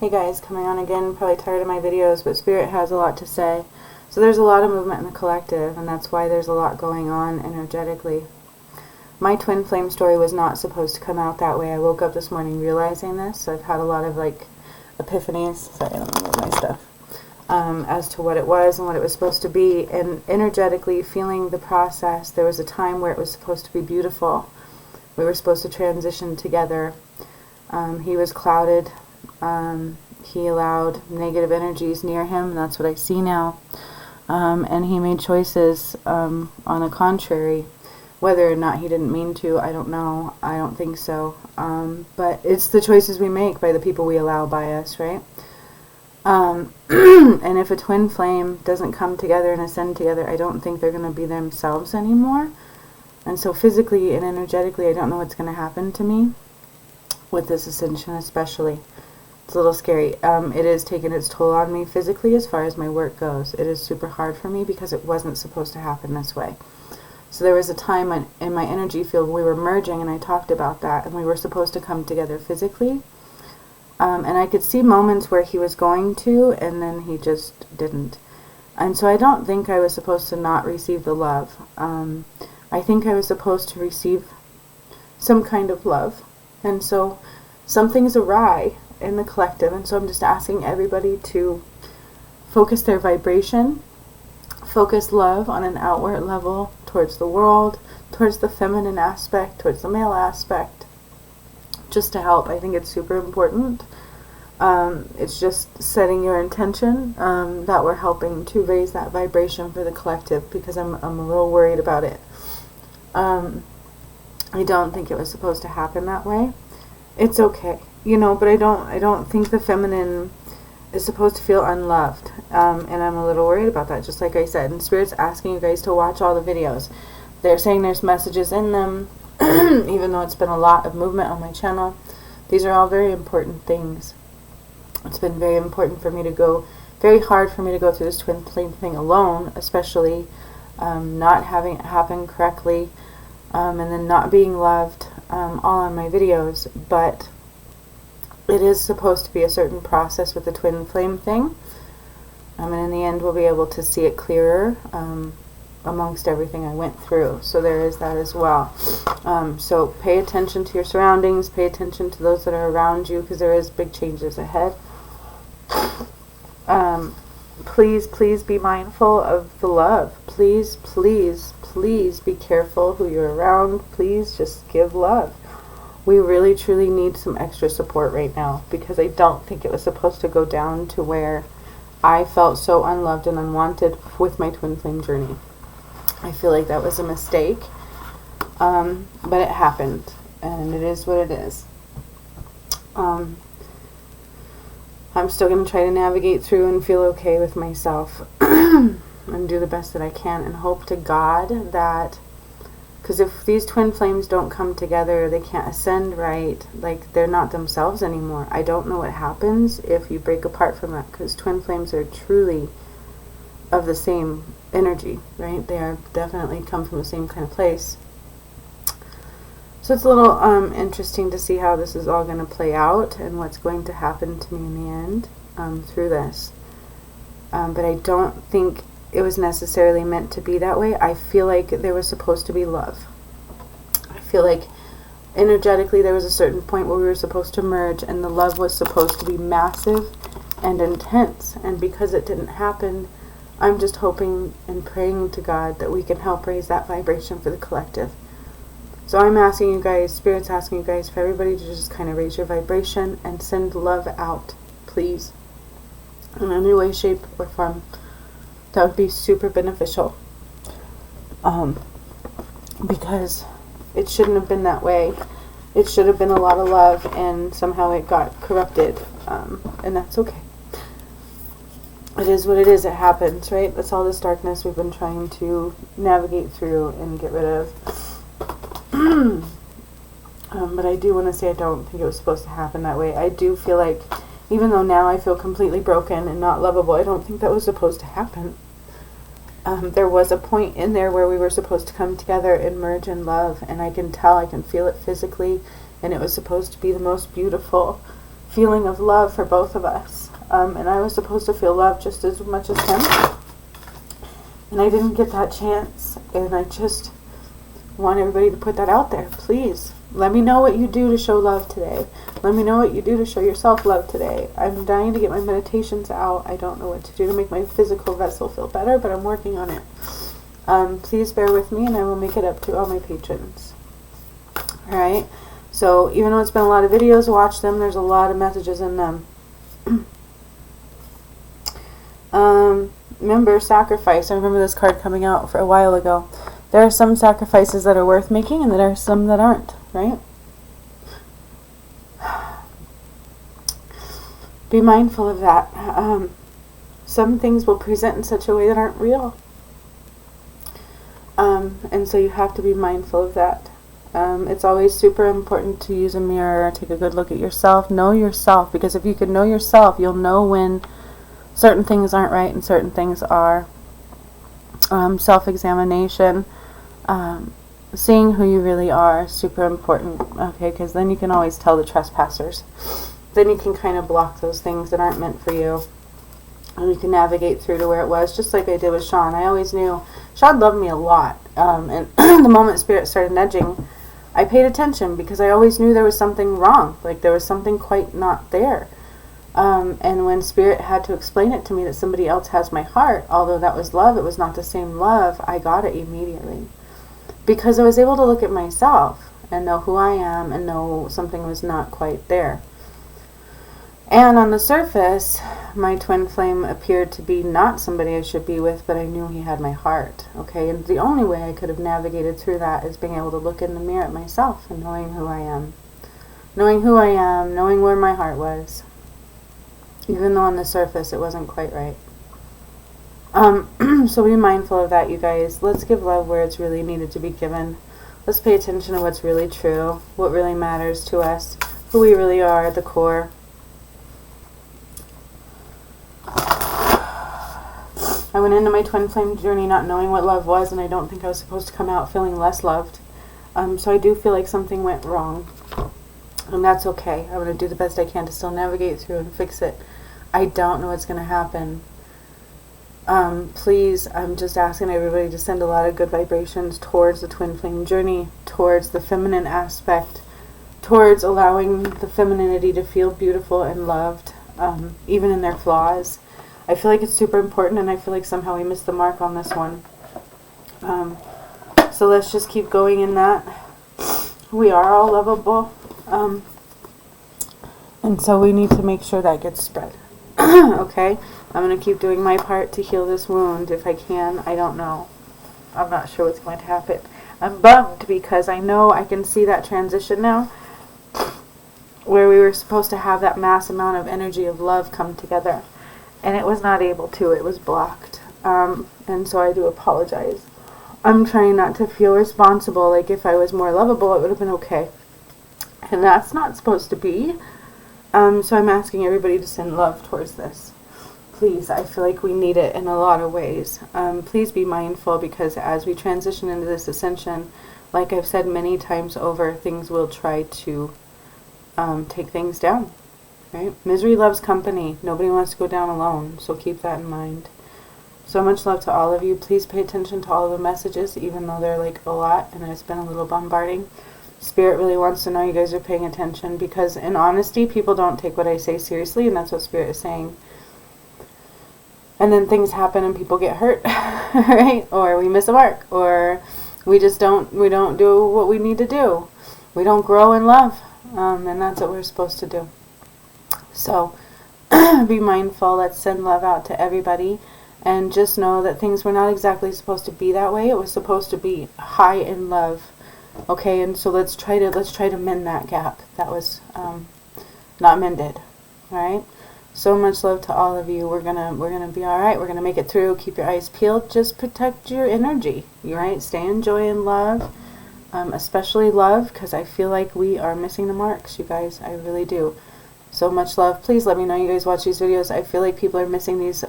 Hey guys, coming on again, probably tired of my videos, but Spirit has a lot to say. So there's a lot of movement in the collective, and that's why there's a lot going on energetically. My twin flame story was not supposed to come out that way. I woke up this morning realizing this, so I've had a lot of epiphanies, sorry, I don't remember my stuff, as to what it was and what it was supposed to be, and energetically feeling the process. There was a time where it was supposed to be beautiful. We were supposed to transition together. He was clouded. He allowed negative energies near him, and that's what I see now. And he made choices on a contrary. Whether or not he didn't mean to, I don't know. I don't think so. But it's the choices we make by the people we allow by us, right? And if a twin flame doesn't come together and ascend together, I don't think they're going to be themselves anymore. And so physically and energetically, I don't know what's going to happen to me with this ascension especially. It's a little scary. It is taking its toll on me physically as far as my work goes. It is super hard for me because it wasn't supposed to happen this way. So there was a time in my energy field we were merging, and I talked about that, and we were supposed to come together physically. And I could see moments where he was going to, and then he just didn't. And so I don't think I was supposed to not receive the love. I think I was supposed to receive some kind of love. And so something's awry in the collective, and so I'm just asking everybody to focus their vibration, focus love on an outward level towards the world, towards the feminine aspect, towards the male aspect, just to help. I think it's super important. It's just setting your intention that we're helping to raise that vibration for the collective, because I'm a little worried about it. I don't think it was supposed to happen that way. It's okay, but I don't think the feminine is supposed to feel unloved, and I'm a little worried about that, just like I said. And Spirit's asking you guys to watch all the videos. They're saying there's messages in them, even though it's been a lot of movement on my channel. These are all very important things. It's been very important for me to go, very hard for me to go through this twin flame thing alone, especially not having it happen correctly, and then not being loved, all on my videos. But it is supposed to be a certain process with the twin flame thing, and in the end we'll be able to see it clearer amongst everything I went through. So there is that as well. So pay attention to your surroundings, pay attention to those that are around you, because there is big changes ahead. Please be mindful of the love. Please be careful who you're around. Please just give love. We really truly need some extra support right now, because I don't think it was supposed to go down to where I felt so unloved and unwanted with my twin flame journey. I feel like that was a mistake, but it happened, and it is what it is. I'm still going to try to navigate through and feel okay with myself and do the best that I can, and hope to God that, because if these twin flames don't come together, they can't ascend right, they're not themselves anymore. I don't know what happens if you break apart from that, because twin flames are truly of the same energy, right? They are definitely come from the same kind of place. So it's a little interesting to see how this is all going to play out and what's going to happen to me in the end through this. But I don't think it was necessarily meant to be that way. I feel like there was supposed to be love. I feel like energetically there was a certain point where we were supposed to merge, and the love was supposed to be massive and intense. And because it didn't happen, I'm just hoping and praying to God that we can help raise that vibration for the collective. So I'm asking you guys, Spirit's asking you guys, for everybody to just kind of raise your vibration and send love out, please. In any way, shape, or form. That would be super beneficial. Because it shouldn't have been that way. It should have been a lot of love, and somehow it got corrupted. And that's okay. It is what it is. It happens, right? That's all this darkness we've been trying to navigate through and get rid of. But I do want to say I don't think it was supposed to happen that way. I do feel like, even though now I feel completely broken and not lovable, I don't think that was supposed to happen. There was a point in there where we were supposed to come together and merge in love, and I can tell, I can feel it physically, and it was supposed to be the most beautiful feeling of love for both of us. And I was supposed to feel love just as much as him. And I didn't get that chance. And I just want everybody to put that out there. Please, let me know what you do to show love today. Let me know what you do to show yourself love today. I'm dying to get my meditations out. I don't know what to do to make my physical vessel feel better, but I'm working on it. Please bear with me, and I will make it up to all my patrons. Alright? So, even though it's been a lot of videos, watch them. There's a lot of messages in them. Remember, sacrifice. I remember this card coming out for a while ago. There are some sacrifices that are worth making, and there are some that aren't, right? Be mindful of that. Some things will present in such a way that aren't real. And so you have to be mindful of that. It's always super important to use a mirror, take a good look at yourself, know yourself, because if you can know yourself, you'll know when certain things aren't right and certain things are. Self-examination, seeing who you really are is super important, okay, because then you can always tell the trespassers. Then you can kind of block those things that aren't meant for you. And you can navigate through to where it was, just like I did with Sean. I always knew Sean loved me a lot. And the moment Spirit started nudging, I paid attention because I always knew there was something wrong. Like there was something quite not there. And when Spirit had to explain it to me that somebody else has my heart, although that was love, it was not the same love, I got it immediately. Because I was able to look at myself and know who I am and know something was not quite there. And on the surface, my twin flame appeared to be not somebody I should be with, but I knew he had my heart. Okay, and the only way I could have navigated through that is being able to look in the mirror at myself and knowing who I am. Knowing who I am, knowing where my heart was. Even though on the surface it wasn't quite right. So be mindful of that, you guys. Let's give love where it's really needed to be given. Let's pay attention to what's really true, what really matters to us, who we really are at the core. I went into my twin flame journey not knowing what love was, and I don't think I was supposed to come out feeling less loved. So I do feel like something went wrong. And that's okay. I'm going to do the best I can to still navigate through and fix it. I don't know what's going to happen. Please, I'm just asking everybody to send a lot of good vibrations towards the twin flame journey, towards the feminine aspect, towards allowing the femininity to feel beautiful and loved, even in their flaws. I feel like it's super important, and I feel like somehow we missed the mark on this one. So let's just keep going in that. We are all lovable. And so we need to make sure that gets spread. Okay? I'm going to keep doing my part to heal this wound if I can. I don't know. I'm not sure what's going to happen. I'm bummed because I know I can see that transition now where we were supposed to have that mass amount of energy of love come together. And it was not able to. It was blocked. And so I do apologize. I'm trying not to feel responsible. Like if I was more lovable, it would have been okay. And that's not supposed to be. So I'm asking everybody to send love towards this. Please, I feel like we need it in a lot of ways. Please be mindful, because as we transition into this ascension, like I've said many times over, things will try to take things down. Right? Misery loves company. Nobody wants to go down alone, so keep that in mind. So much love to all of you. Please pay attention to all of the messages, even though they're like a lot and it's been a little bombarding. Spirit really wants to know you guys are paying attention, because in honesty, people don't take what I say seriously, and that's what Spirit is saying. And then things happen and people get hurt, right? Or we miss a mark, or we don't do what we need to do. We don't grow in love, and that's what we're supposed to do. So, be mindful. Let's send love out to everybody. And just know that things were not exactly supposed to be that way. It was supposed to be high in love. Okay, and so let's try to mend that gap. That was not mended. Alright? So much love to all of you. We're gonna be alright. We're gonna make it through. Keep your eyes peeled. Just protect your energy. Right? Stay in joy and love. Especially love, because I feel like we are missing the marks, you guys. I really do. So much love. Please let me know you guys watch these videos. I feel like people are missing these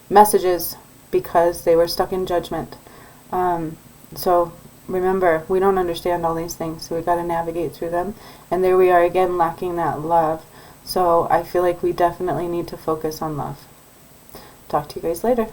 messages because they were stuck in judgment. So remember, we don't understand all these things, so we got to navigate through them. And there we are again, lacking that love. So I feel like we definitely need to focus on love. Talk to you guys later.